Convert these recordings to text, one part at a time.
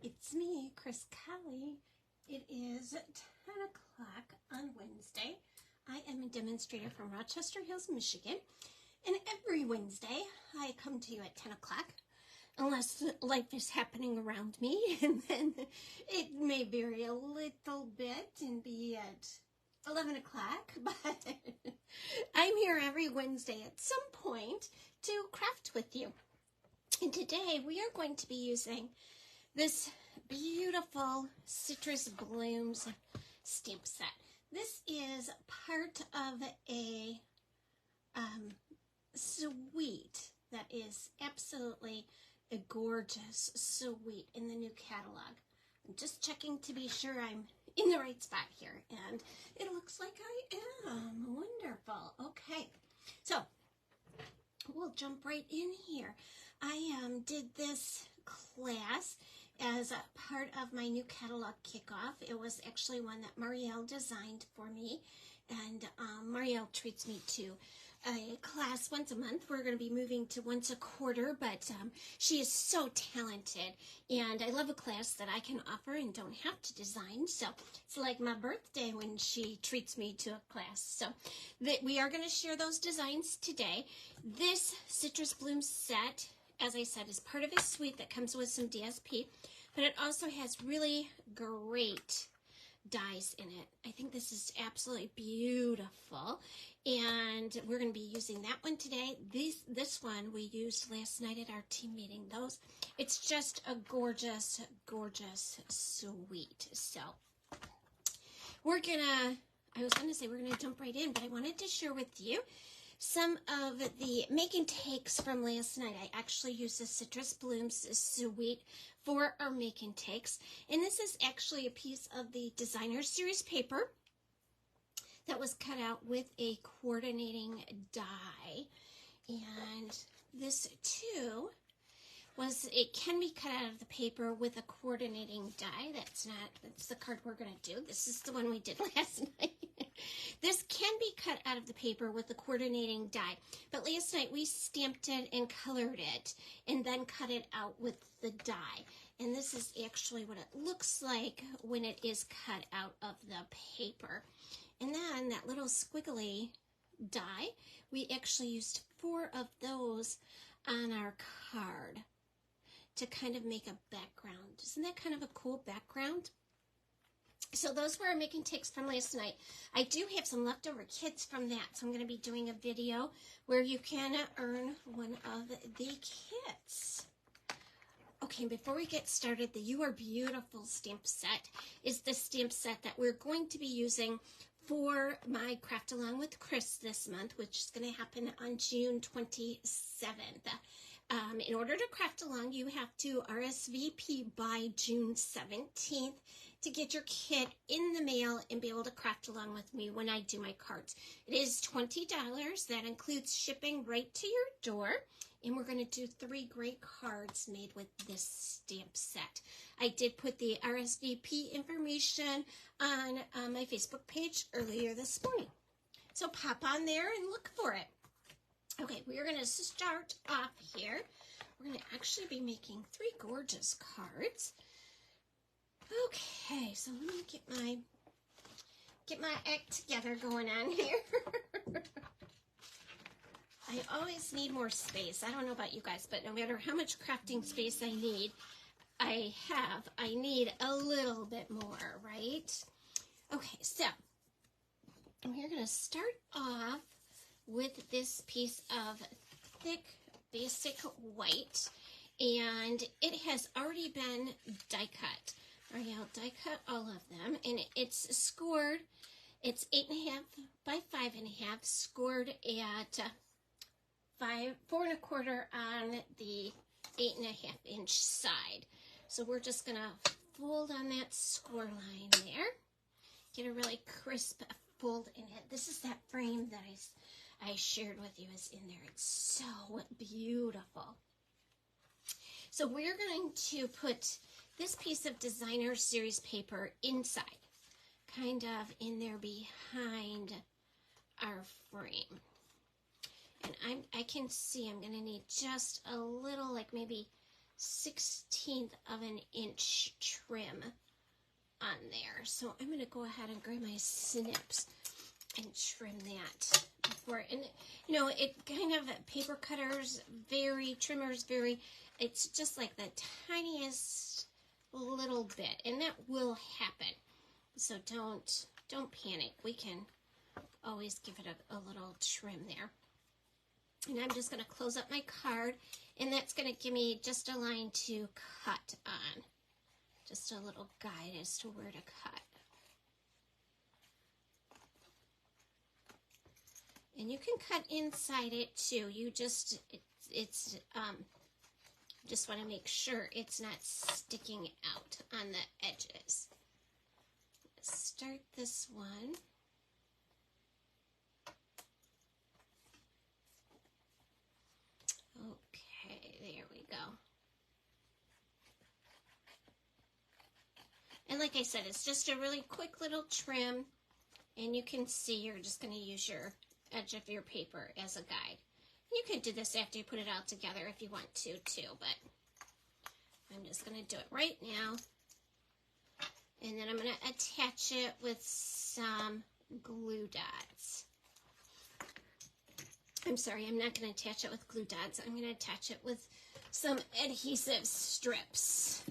It's me, Chris Kelly. It is 10 o'clock on Wednesday. I am a demonstrator from Rochester Hills, Michigan. And every Wednesday, I come to you at 10 o'clock, unless life is happening around me, and then it may vary a little bit and be at 11 o'clock, but I'm here every Wednesday at some point to craft with you. And today we are going to be using this beautiful Citrus Blooms stamp set. This is part of a suite that is absolutely a gorgeous suite in the new catalog. I'm just checking to be sure I'm in the right spot here, and it looks like I am. Wonderful. Okay, so we'll jump right in here. I did this class as a part of my new catalog kickoff. It was actually one that Marielle designed for me, and Marielle treats me to a class once a month. We're going to be moving to once a quarter, but she is so talented, and I love a class that I can offer and don't have to design. So it's like my birthday when she treats me to a class. So we are going to share those designs today. This Citrus Bloom set, as I said, is part of a suite that comes with some DSP, but it also has really great dies in it. I think this is absolutely beautiful, and we're going to be using that one today. This one we used last night at our team meeting. It's just a gorgeous, gorgeous suite. So we're gonna jump right in, but I wanted to share with you some of the make and takes from last night. I actually used the Citrus Blooms suite for our make and takes, and this is actually a piece of the designer series paper that was cut out with a coordinating die. And this too it can be cut out of the paper with a coordinating die. That's the card we're going to do. This is the one we did last night. This can be cut out of the paper with the coordinating die, but last night we stamped it and colored it and then cut it out with the die. And this is actually what it looks like when it is cut out of the paper. And then that little squiggly die, we actually used 4 of those on our card to kind of make a background. Isn't that kind of a cool background? So those were our make and takes from last night. I do have some leftover kits from that, so I'm going to be doing a video where you can earn one of the kits. Okay, before we get started, the You Are Beautiful stamp set is the stamp set that we're going to be using for my Craft Along with Chris this month, which is going to happen on June 27th. In order to craft along, you have to RSVP by June 17th to get your kit in the mail and be able to craft along with me when I do my cards. It is $20. That includes shipping right to your door. And we're going to do 3 great cards made with this stamp set. I did put the RSVP information on my Facebook page earlier this morning. So pop on there and look for it. Okay, we are going to start off here. We're going to actually be making 3 gorgeous cards. Okay, so let me get my act together going on here. I always need more space. I don't know about you guys, but no matter how much crafting space I need a little bit more, right? Okay, so we're going to start off with this piece of thick basic white, and it has already been die cut. I'll die cut all of them, and it's scored. It's 8.5 by 5.5, scored at 4 1/4 on the 8.5 inch side. So we're just gonna fold on that score line there. Get a really crisp fold in it. This is that frame that I shared with you is in there. It's so beautiful. So we're going to put this piece of designer series paper inside, kind of in there behind our frame. And I can see I'm going to need just a little, like maybe 16 1/18 of an inch trim on there. So I'm going to go ahead and grab my snips and trim that before. And you know, it kind of, paper cutters vary, trimmers vary. It's just like the tiniest little bit, and that will happen. So don't panic. We can always give it a little trim there. And I'm just going to close up my card, and that's going to give me just a line to cut on. Just a little guide as to where to cut. And you can cut inside it too. You just want to make sure it's not sticking out on the edges. Let's start this one. Okay, there we go. And like I said, it's just a really quick little trim, and you can see you're just going to use your edge of your paper as a guide. You could do this after you put it all together if you want to too, but I'm just going to do it right now. And then I'm going to attach it with some glue dots. I'm sorry, I'm not going to attach it with glue dots. I'm going to attach it with some adhesive strips.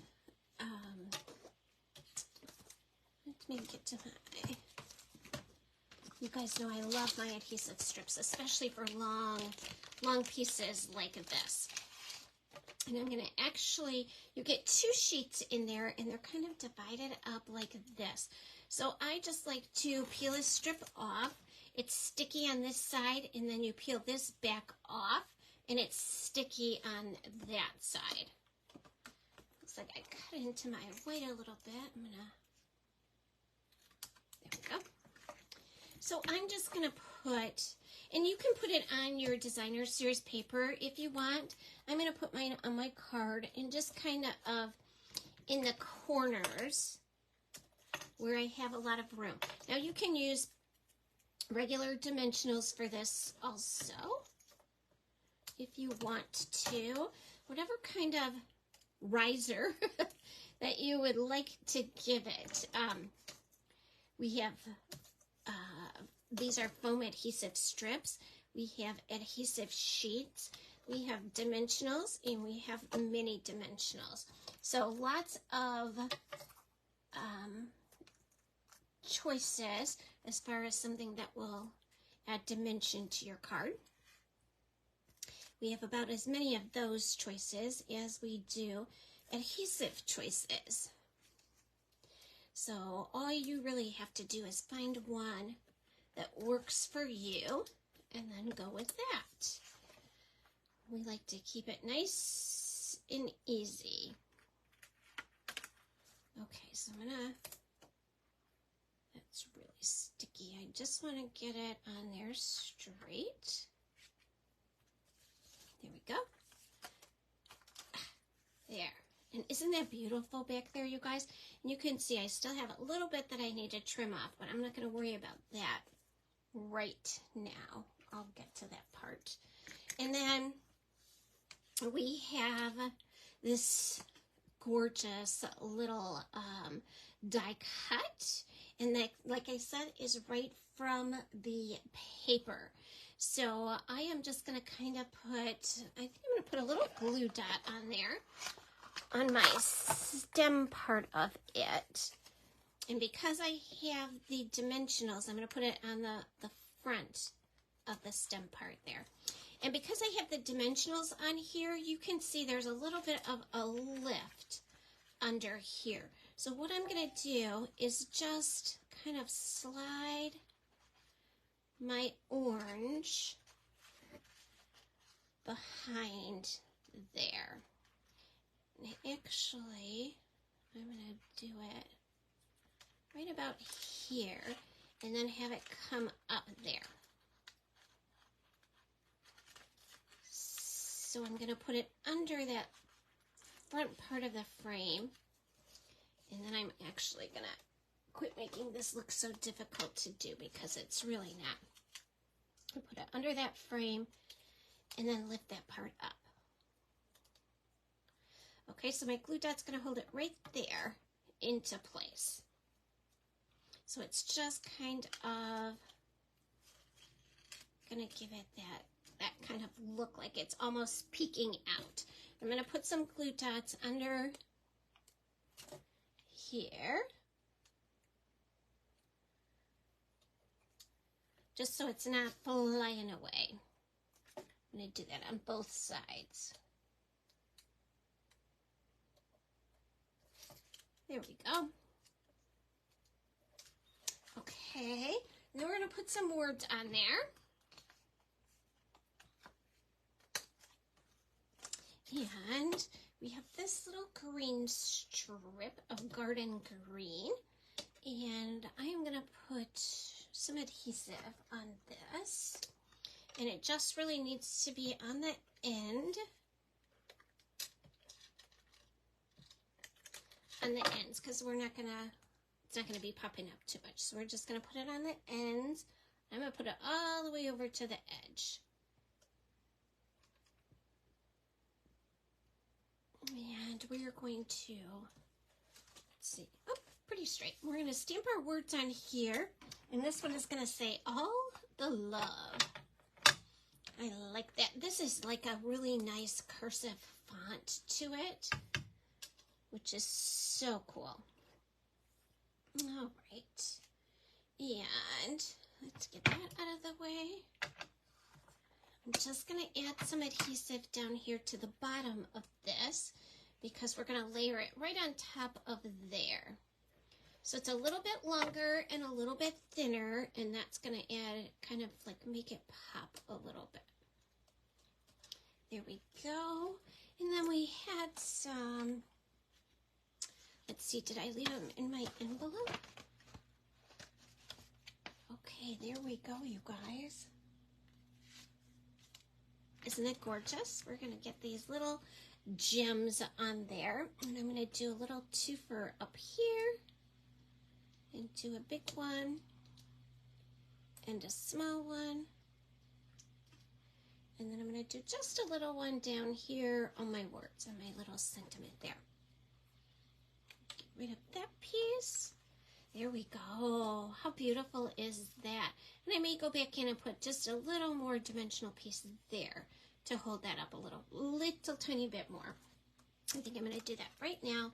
Let me get to my... You guys know I love my adhesive strips, especially for long pieces like this. And I'm going to actually, you get 2 sheets in there, and they're kind of divided up like this. So I just like to peel a strip off. It's sticky on this side, and then you peel this back off, and it's sticky on that side. Looks like I cut into my white a little bit. I'm going to, there we go. So I'm just going to put, and you can put it on your designer series paper if you want. I'm going to put mine on my card and just kind of in the corners where I have a lot of room. Now you can use regular dimensionals for this also if you want to. Whatever kind of riser that you would like to give it. We have... these are foam adhesive strips. We have adhesive sheets. We have dimensionals, and we have mini dimensionals. So lots of choices as far as something that will add dimension to your card. We have about as many of those choices as we do adhesive choices. So all you really have to do is find one that works for you and then go with that. We like to keep it nice and easy. Okay, so I'm gonna, that's really sticky. I just want to get it on there straight. There we go. There. And isn't that beautiful back there, you guys? And you can see I still have a little bit that I need to trim off, but I'm not going to worry about that right now. I'll get to that part. And then we have this gorgeous little die cut. And that, like I said, is right from the paper. So I am just going to kind of put, I think I'm going to put a little glue dot on there on my stem part of it. And because I have the dimensionals, I'm going to put it on the front of the stem part there. And because I have the dimensionals on here, you can see there's a little bit of a lift under here. So what I'm going to do is just kind of slide my orange behind there. And actually, I'm going to do it right about here and then have it come up there. So I'm going to put it under that front part of the frame, and then I'm actually going to quit making this look so difficult to do because it's really not. I put it under that frame and then lift that part up. Okay, so my glue dot's going to hold it right there into place. So it's just kind of going to give it that kind of look like it's almost peeking out. I'm going to put some glue dots under here, just so it's not flying away. I'm going to do that on both sides. There we go. Okay, now we're going to put some words on there. And we have this little green strip of garden green. And I am going to put some adhesive on this. And it just really needs to be on the end. On the ends, because it's not gonna be popping up too much. So we're just gonna put it on the ends. I'm gonna put it all the way over to the edge. And we are going to, let's see, oh, pretty straight. We're gonna stamp our words on here. And this one is gonna say, all the love. I like that. This is like a really nice cursive font to it, which is so cool. All right, and let's get that out of the way. I'm just gonna add some adhesive down here to the bottom of this because we're gonna layer it right on top of there. So it's a little bit longer and a little bit thinner, and that's gonna add, kind of like make it pop a little bit. There we go. And then we had some, let's see, did I leave them in my envelope? Okay, there we go, you guys. Isn't it gorgeous? We're going to get these little gems on there. And I'm going to do a little twofer up here. And do a big one. And a small one. And then I'm going to do just a little one down here on my words, on my little sentiment there. Get rid of that piece. There we go. How beautiful is that? And I may go back in and put just a little more dimensional piece there to hold that up a little tiny bit more. I think I'm going to do that right now.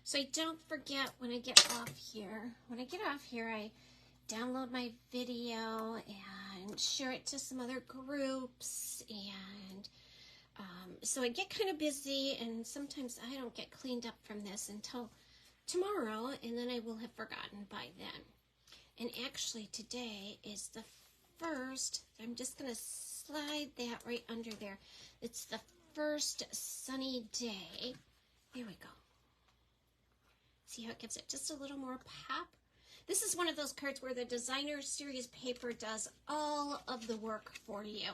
So I don't forget when I get off here. When I get off here, I download my video and share it to some other groups. And so I get kind of busy, and sometimes I don't get cleaned up from this until tomorrow, and then I will have forgotten by then. And actually today is the first, I'm just going to slide that right under there. It's the first sunny day. There we go. See how it gives it just a little more pop? This is one of those cards where the Designer Series paper does all of the work for you.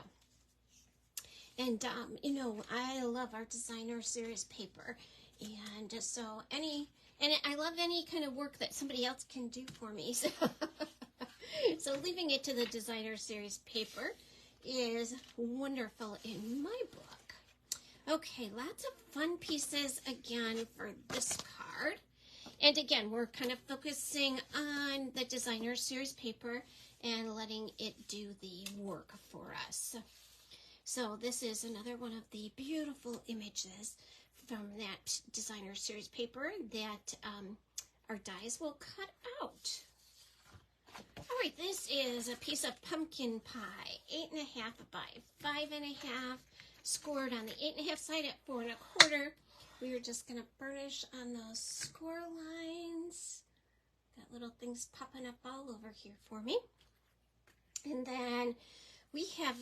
And, you know, I love our Designer Series paper. And so I love any kind of work that somebody else can do for me. So leaving it to the Designer Series paper is wonderful in my book. Okay, lots of fun pieces again for this card. And again, we're kind of focusing on the Designer Series paper and letting it do the work for us. So this is another one of the beautiful images from that Designer Series paper that our dies will cut out. All right, this is a piece of pumpkin pie, 8.5 by 5.5, scored on the 8.5 side at 4 1/4. We are just going to burnish on those score lines. Got little things popping up all over here for me. And then we have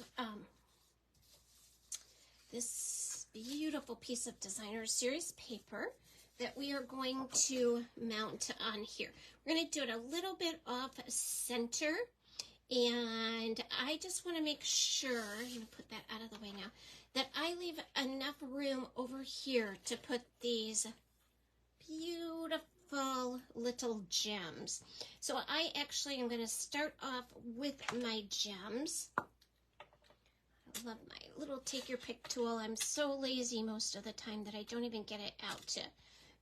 this beautiful piece of Designer Series paper that we are going to mount on here. We're going to do it a little bit off center, and I just want to make sure, I'm going to put that out of the way now, that I leave enough room over here to put these beautiful little gems. So I actually am going to start off with my gems. I love my little take your pick tool. I'm so lazy most of the time that I don't even get it out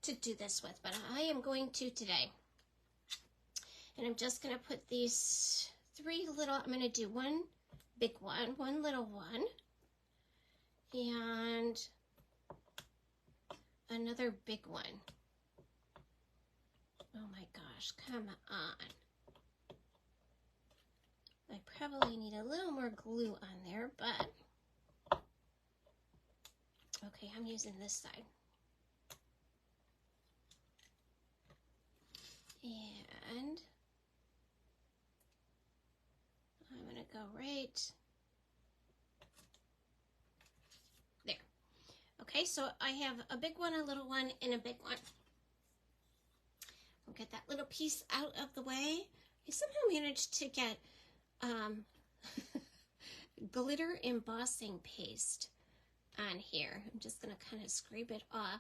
to do this with, but I am going to today. And I'm just going to put these three little, I'm going to do one big one, one little one, and another big one. Oh my gosh, come on. I probably need a little more glue on there, but okay, I'm using this side. And I'm going to go right there. Okay, so I have a big one, a little one, and a big one. I'll get that little piece out of the way. I somehow managed to get glitter embossing paste on here. I'm just going to kind of scrape it off.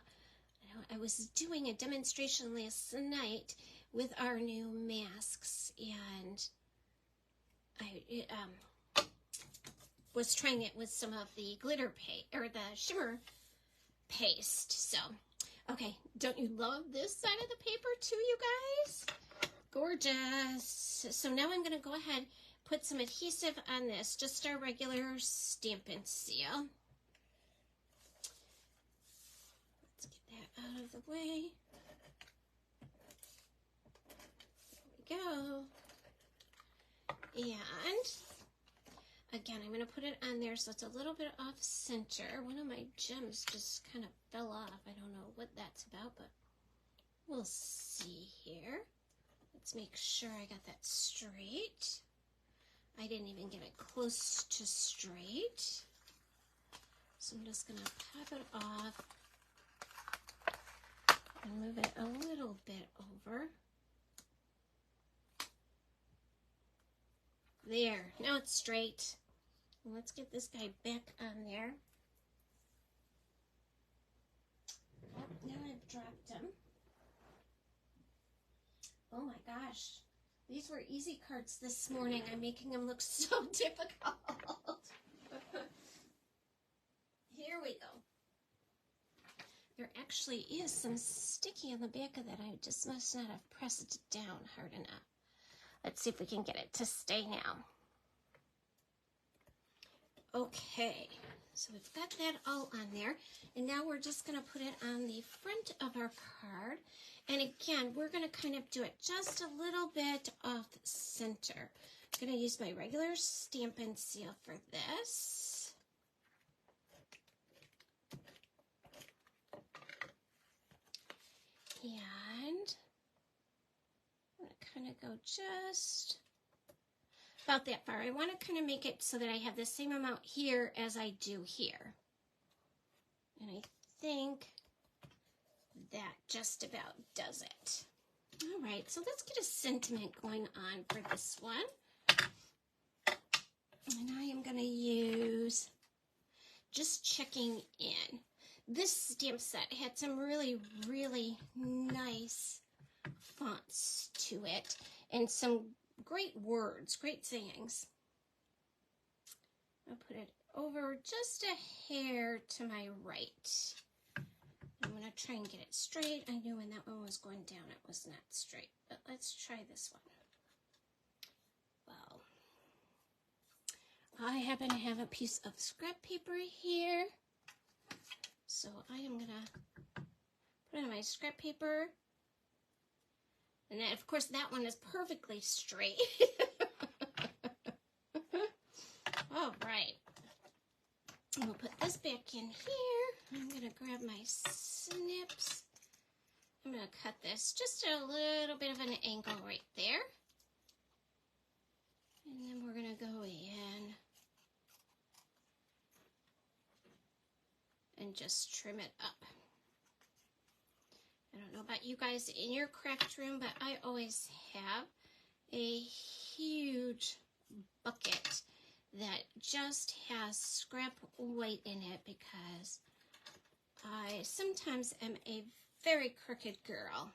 I was doing a demonstration last night with our new masks, and I was trying it with some of the glitter paste, or the shimmer paste. So, okay, don't you love this side of the paper too, you guys? Gorgeous. So now I'm going to go ahead, put some adhesive on this, just our regular Stampin' Seal. Let's get that out of the way. There we go. And again, I'm going to put it on there so it's a little bit off center. One of my gems just kind of fell off. I don't know what that's about, but we'll see here. Let's make sure I got that straight. I didn't even get it close to straight. So I'm just going to pop it off and move it a little bit over. There, now it's straight. Let's get this guy back on there. Oh, now I've dropped him. Oh my gosh, these were easy cards this morning. I'm making them look so difficult. Here we go. There actually is some sticky on the back of that. I just must not have pressed it down hard enough. Let's see if we can get it to stay now. Okay, so we've got that all on there, and now we're just going to put it on the front of our card. And again, we're going to kind of do it just a little bit off center. I'm going to use my regular Stampin' Seal for this. And I'm going to kind of go just about that far. I want to kind of make it so that I have the same amount here as I do here. And I think that just about does it. All right, so let's get a sentiment going on for this one. And I am going to use Just Checking In. This stamp set had some really, really nice fonts to it and some great words, great sayings. I'll put it over just a hair to my right. I'm going to try and get it straight. I knew when that one was going down it was not straight, but let's try this one. Well, I happen to have a piece of scrap paper here, so I am going to put it on my scrap paper. And then, of course, that one is perfectly straight. All right. We'll put this back in here. I'm going to grab my snips. I'm going to cut this just a little bit of an angle right there. And then we're going to go in and just trim it up. I don't know about you guys in your craft room, but I always have a huge bucket that just has scrap white in it because I sometimes am a very crooked girl.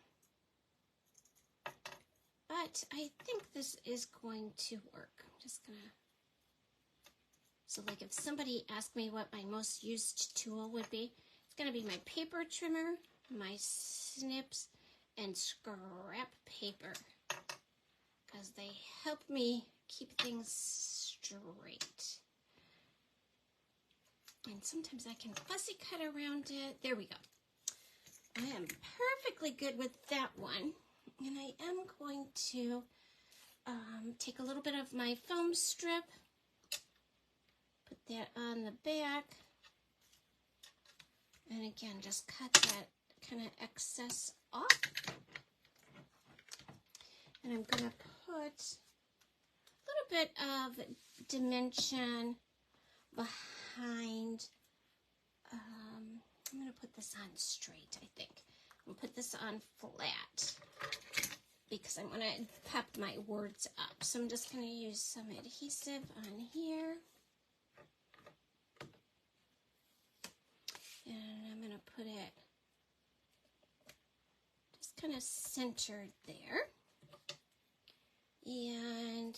But I think this is going to work. I'm just going to So like if somebody asked me what my most used tool would be, it's going to be my paper trimmer, my snips, and scrap paper. Because they help me keep things straight. And sometimes I can fussy cut around it. There we go. I am perfectly good with that one. And I am going to take a little bit of my foam strip, put that on the back, and again, just cut that kind of excess off. And I'm going to put a little bit of dimension behind. I'm going to put this on straight, I think. I'm going to put this on flat because I want to pop my words up. So I'm just going to use some adhesive on here. And I'm going to put it just kind of centered there. And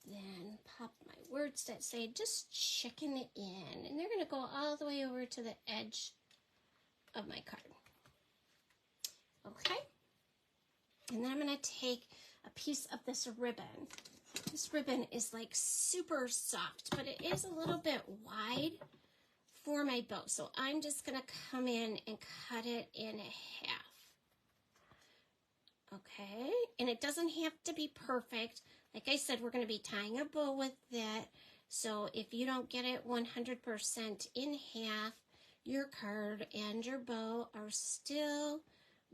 then pop my words that say just checking it in. And they're going to go all the way over to the edge of my card. Okay. And then I'm going to take a piece of this ribbon. This ribbon is like super soft, but it is a little bit wide for my bow. So I'm just going to come in and cut it in half. Okay, and it doesn't have to be perfect. Like I said, we're going to be tying a bow with that. So if you don't get it 100% in half, your card and your bow are still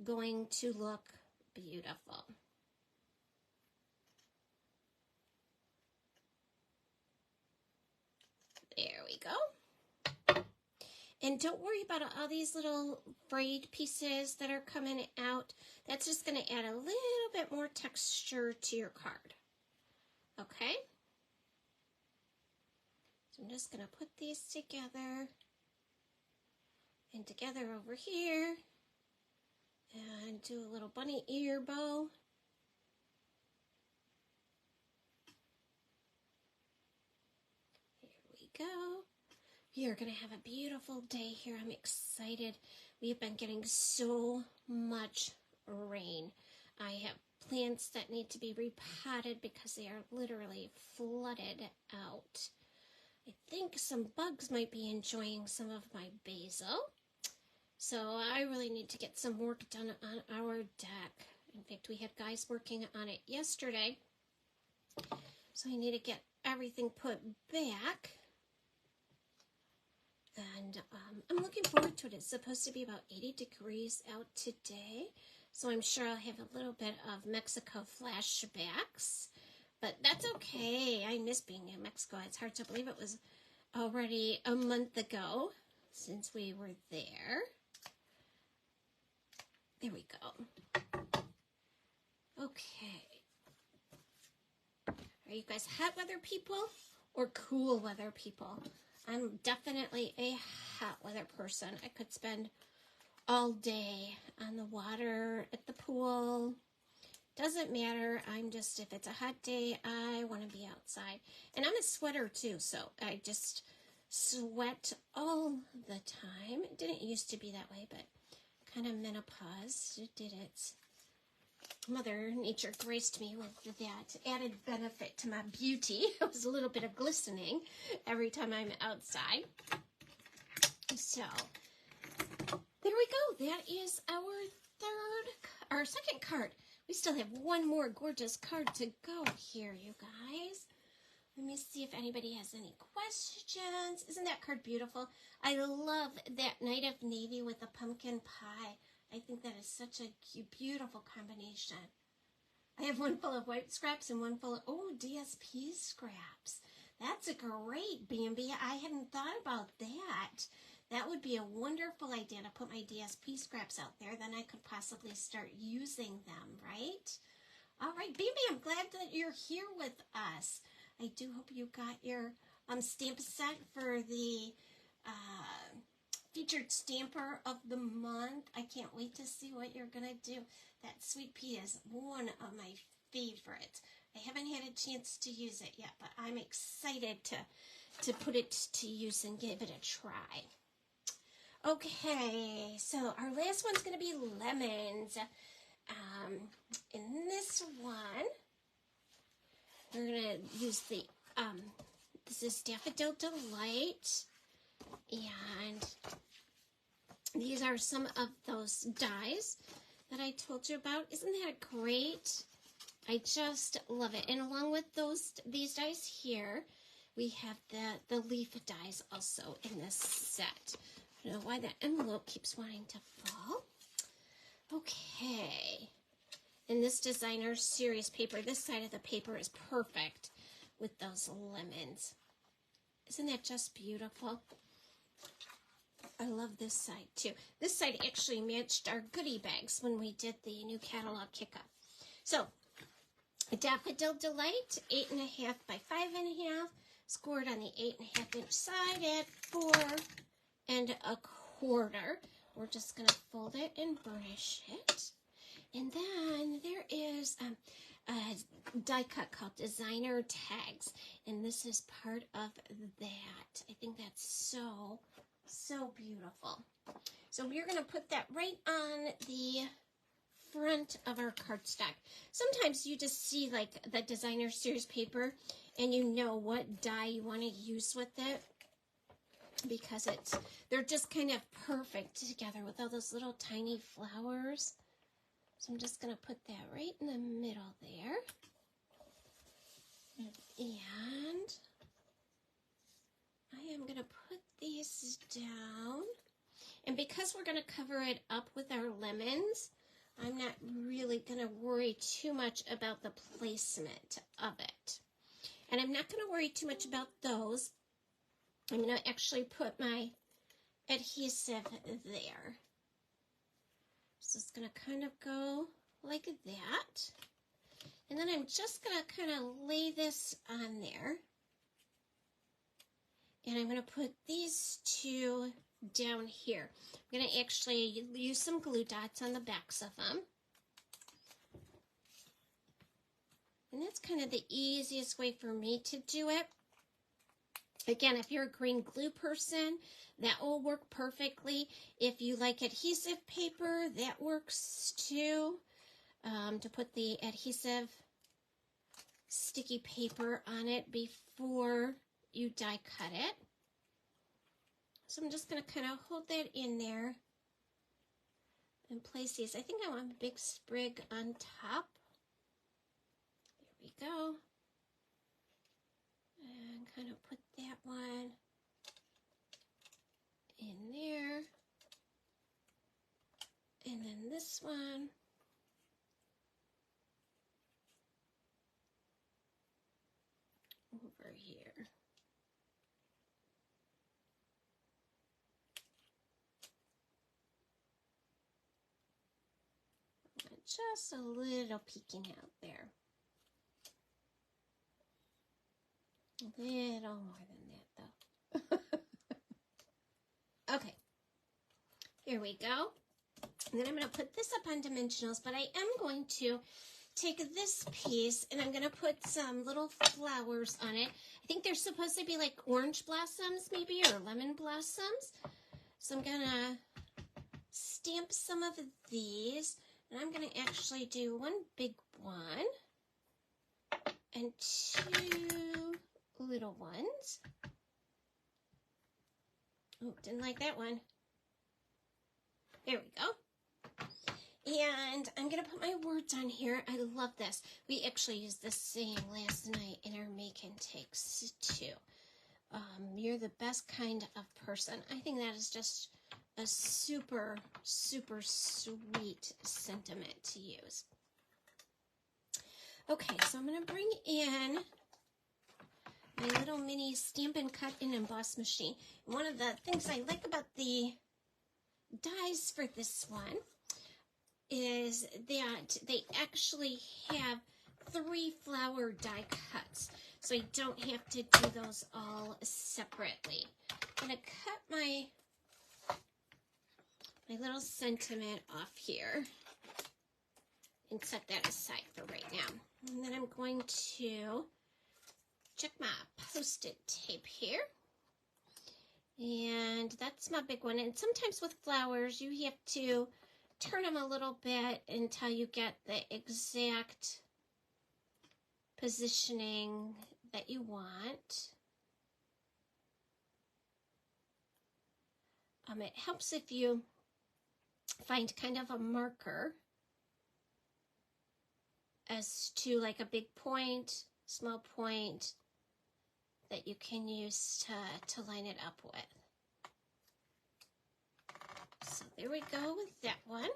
going to look beautiful. There we go. And don't worry about all these little frayed pieces that are coming out. That's just going to add a little bit more texture to your card. Okay? So I'm just going to put these together and together over here and do a little bunny ear bow. Here we go. We are going to have a beautiful day here. I'm excited. We've been getting so much rain. I have plants that need to be repotted because they are literally flooded out. I think some bugs might be enjoying some of my basil. So I really need to get some work done on our deck. In fact, we had guys working on it yesterday. So I need to get everything put back. And I'm looking forward to it. It's supposed to be about 80 degrees out today. So I'm sure I'll have a little bit of Mexico flashbacks. But that's okay. I miss being in Mexico. It's hard to believe it was already a month ago since we were there. There we go. Okay. Are you guys hot weather people or cool weather people? I'm definitely a hot weather person. I could spend all day on the water, at the pool. Doesn't matter. I'm just, if it's a hot day, I want to be outside. And I'm a sweater too, so I just sweat all the time. It didn't used to be that way, but kind of menopause did it. Mother Nature graced me with that added benefit to my beauty. It was a little bit of glistening every time I'm outside. So, there we go. That is our second card. We still have one more gorgeous card to go here, you guys. Let me see if anybody has any questions. Isn't that card beautiful? I love that Night of Navy with the pumpkin pie. I think that is such a beautiful combination. I have one full of white scraps and one full of, DSP scraps. That's a great, Bambi. I hadn't thought about that. That would be a wonderful idea to put my DSP scraps out there. Then I could possibly start using them, right? All right, Bambi, I'm glad that you're here with us. I do hope you got your stamp set for the featured stamper of the month. I can't wait to see what you're going to do. That sweet pea is one of my favorites. I haven't had a chance to use it yet, but I'm excited to put it to use and give it a try. Okay, so our last one's going to be lemons. In this one, we're going to use the, this is Daffodil Delight, and these are some of those dies that I told you about. Isn't that great? I just love it. And along with these dies here, we have the leaf dies also in this set. I don't know why that envelope keeps wanting to fall. Okay. And this designer series paper, this side of the paper is perfect with those lemons. Isn't that just beautiful? I love this side too. This side actually matched our goodie bags when we did the new catalog kickoff. So, Daffodil Delight, 8.5 by 5.5, scored on the 8.5 inch side at 4 1/4. We're just going to fold it and burnish it. And then there is a die cut called Designer Tags, and this is part of that. I think that's so beautiful. So we're going to put that right on the front of our cardstock. Sometimes you just see like the designer series paper and you know what die you want to use with it, because they're just kind of perfect together with all those little tiny flowers. So I'm just going to put that right in the middle there. And I am going to put these down. And because we're going to cover it up with our lemons, I'm not really going to worry too much about the placement of it. And I'm not going to worry too much about those. I'm going to actually put my adhesive there. So it's going to kind of go like that. And then I'm just going to kind of lay this on there. And I'm going to put these two down here. I'm going to actually use some glue dots on the backs of them. And that's kind of the easiest way for me to do it. Again, if you're a green glue person, that will work perfectly. If you like adhesive paper, that works too. To put the adhesive sticky paper on it before you die cut it. So I'm just going to kind of hold that in there and place these. I think I want a big sprig on top. There we go. And kind of put that one in there. And then this one. Over here. Just a little peeking out there. A little more than that, though. Okay. Here we go. And then I'm going to put this up on dimensionals, but I am going to take this piece and I'm going to put some little flowers on it. I think they're supposed to be like orange blossoms maybe, or lemon blossoms. So I'm going to stamp some of these, and I'm going to actually do one big one and two little ones. Oh, didn't like that one. There we go. And I'm going to put my words on here. I love this. We actually used this saying last night in our Make and Takes too. You're the best kind of person. I think that is just a super, super sweet sentiment to use. Okay, so I'm going to bring in my little mini Stampin' Cut and Emboss machine. One of the things I like about the dies for this one is that they actually have 3 flower die cuts, so I don't have to do those all separately. I'm going to cut my little sentiment off here, and set that aside for right now. And then I'm going to check my Post-it tape here. And that's my big one. And sometimes with flowers, you have to turn them a little bit until you get the exact positioning that you want. It helps if you find kind of a marker as to like a big point, small point that you can use to line it up with. So there we go with that one.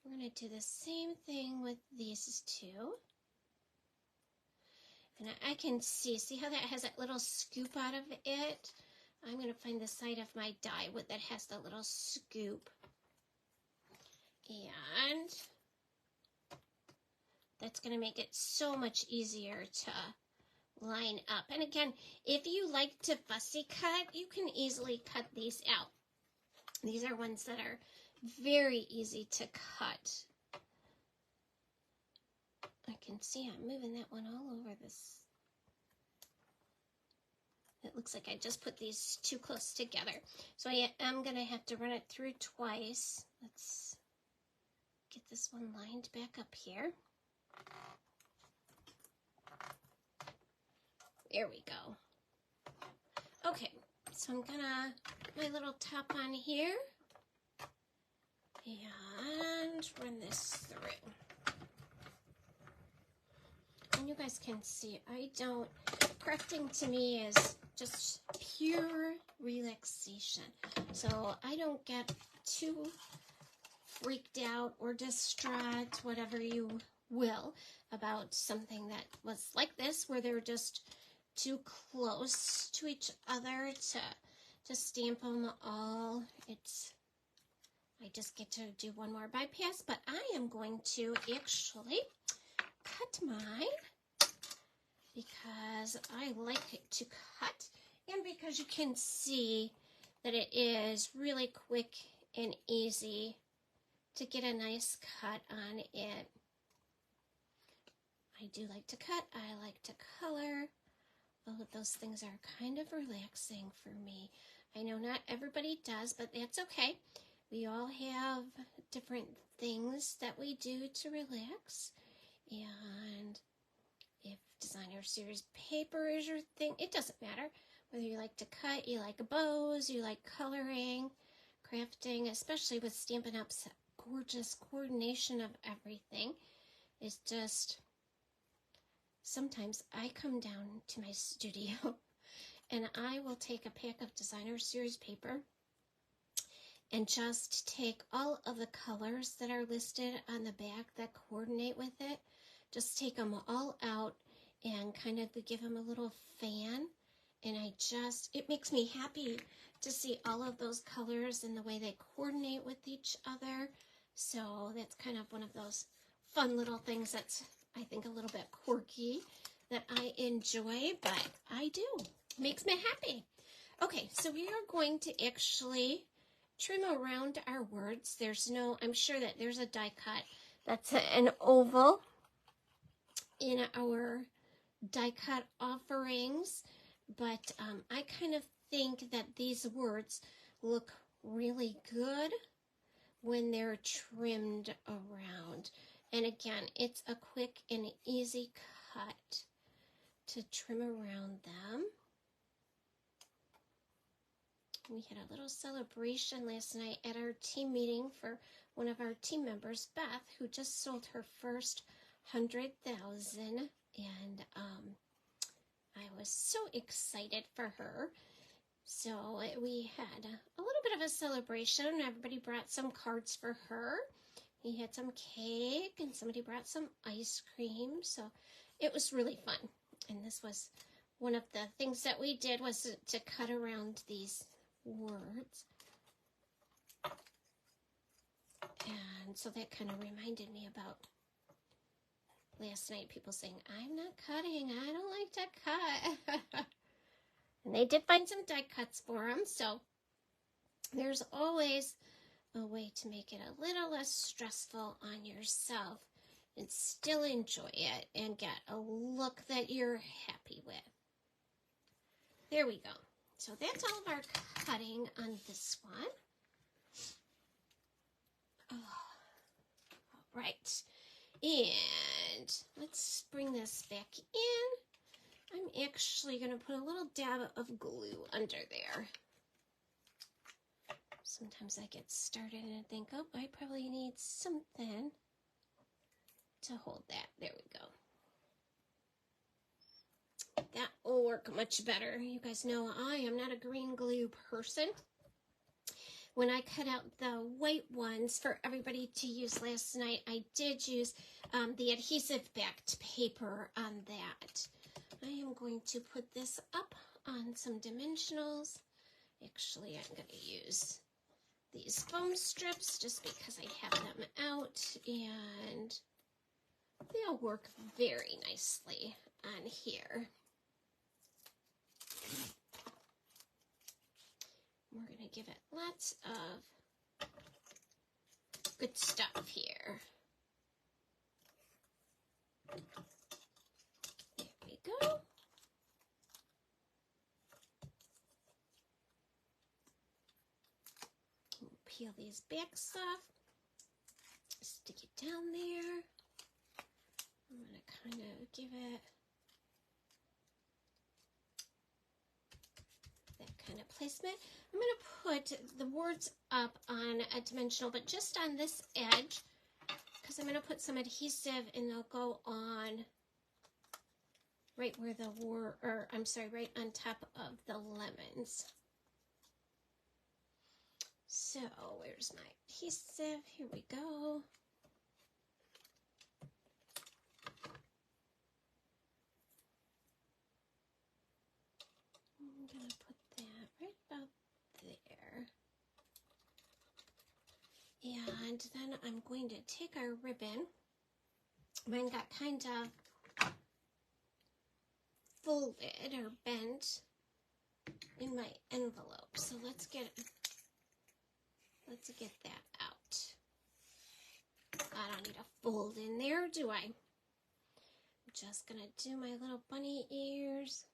We're going to do the same thing with these two. And I can see how that has that little scoop out of it? I'm going to find the side of my die that has the little scoop. And that's going to make it so much easier to line up. And again, if you like to fussy cut, you can easily cut these out. These are ones that are very easy to cut. I can see I'm moving that one all over this. It looks like I just put these too close together. So I am going to have to run it through twice. Let's get this one lined back up here. There we go. Okay, so I'm gonna put my little top on here and run this through. And you guys can see, crafting to me is just pure relaxation. So I don't get too freaked out or distraught, whatever you will, about something that was like this, where they're just too close to each other to stamp them all. I just get to do one more bypass, but I am going to actually cut mine because I like to cut, and because you can see that it is really quick and easy to get a nice cut on it. I do like to cut, I like to color. All of those things are kind of relaxing for me. I know not everybody does, but that's okay. We all have different things that we do to relax. And if designer series paper is your thing, it doesn't matter. Whether you like to cut, you like bows, you like coloring, crafting, especially with Stampin' Up's gorgeous coordination of everything, is just... Sometimes I come down to my studio and I will take a pack of designer series paper and just take all of the colors that are listed on the back that coordinate with it, just take them all out and kind of give them a little fan. And it makes me happy to see all of those colors and the way they coordinate with each other. So that's kind of one of those fun little things that's, I think, a little bit quirky that I enjoy, but I do. Makes me happy. Okay, so we are going to actually trim around our words. I'm sure that there's a die cut that's an oval in our die cut offerings, but I kind of think that these words look really good when they're trimmed around. And again, it's a quick and easy cut to trim around them. We had a little celebration last night at our team meeting for one of our team members, Beth, who just sold her first 100,000, and I was so excited for her. So we had a little bit of a celebration. Everybody brought some cards for her. We had some cake, and somebody brought some ice cream, so it was really fun. And this was one of the things that we did, was to cut around these words. And so that kind of reminded me about last night, people saying, I'm not cutting, I don't like to cut. And they did find some die cuts for them, so there's always a way to make it a little less stressful on yourself and still enjoy it and get a look that you're happy with. There we go. So that's all of our cutting on this one. Oh, all right. And let's bring this back in. I'm actually going to put a little dab of glue under there. Sometimes I get started and think, oh, I probably need something to hold that. There we go. That will work much better. You guys know I am not a green glue person. When I cut out the white ones for everybody to use last night, I did use the adhesive backed paper on that. I am going to put this up on some dimensionals. Actually, I'm going to use these foam strips just because I have them out, and they'll work very nicely on here. We're going to give it lots of good stuff here. There we go. We'll peel these backs off. Stick it down there. I'm going to kind of give it that kind of placement. I'm going to put the words up on a dimensional, but just on this edge, because I'm going to put some adhesive and they'll go on right where the right on top of the lemons. So where's my adhesive? Here we go. I'm going to put that right about there. And then I'm going to take our ribbon. Mine got kind of folded or bent in my envelope. So let's get that out. I don't need a fold in there, do I? I'm just going to do my little bunny ears.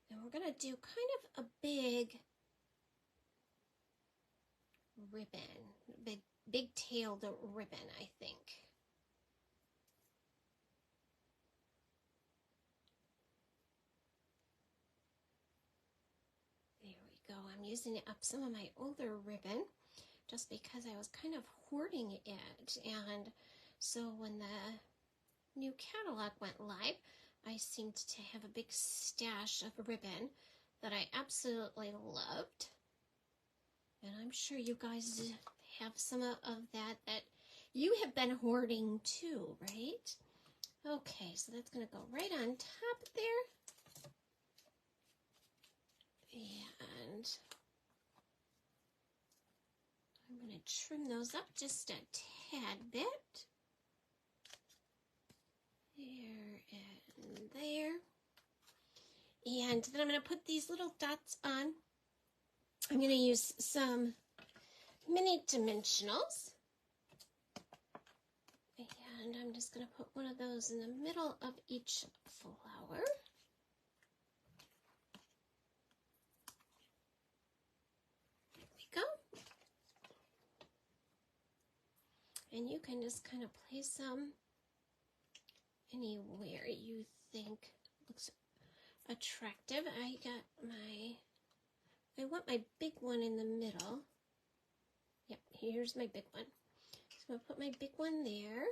And we're going to do kind of a big ribbon, big tailed ribbon, I think. There we go. I'm using up some of my older ribbon just because I was kind of hoarding it. And so when the new catalog went live, I seemed to have a big stash of ribbon that I absolutely loved. And I'm sure you guys have some of that you have been hoarding too, right? Okay, so that's going to go right on top there. And I'm going to trim those up just a tad bit. There and there. And then I'm going to put these little dots on. I'm going to use some mini dimensionals. And I'm just going to put one of those in the middle of each flower. There we go. And you can just kind of place them anywhere you think looks attractive. I want my big one in the middle. Yep, here's my big one. So I'm going to put my big one there.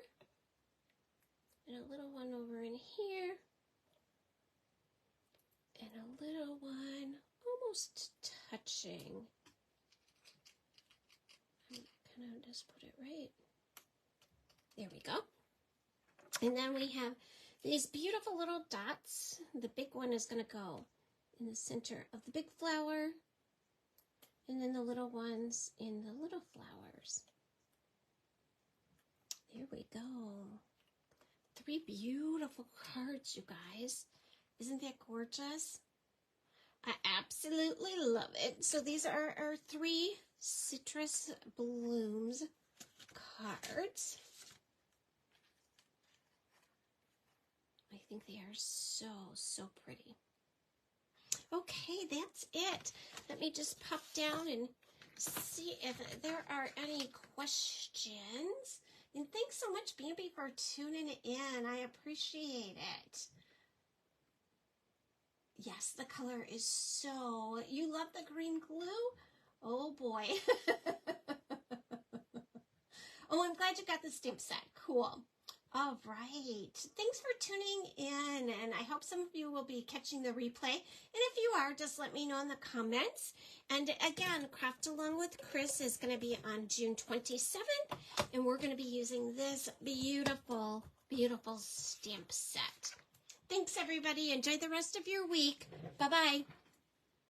And a little one over in here. And a little one almost touching. I'm kind of just put it right. There we go. And then we have these beautiful little dots. The big one is going to go in the center of the big flower. And then the little ones in the little flowers. There we go. 3 beautiful cards, you guys. Isn't that gorgeous? I absolutely love it. So these are our 3 Citrus Blooms cards. I think they are so, so pretty. Okay, that's it. Let me just pop down and see if there are any questions. And thanks so much, Bambi, for tuning in. I appreciate it. Yes, the color is so... You love the green glue? Oh, boy. Oh, I'm glad you got the stamp set. Cool. All right. Thanks for tuning in, and I hope some of you will be catching the replay. And if you are, just let me know in the comments. And again, Craft Along with Chris is going to be on June 27th, and we're going to be using this beautiful, beautiful stamp set. Thanks, everybody. Enjoy the rest of your week. Bye-bye.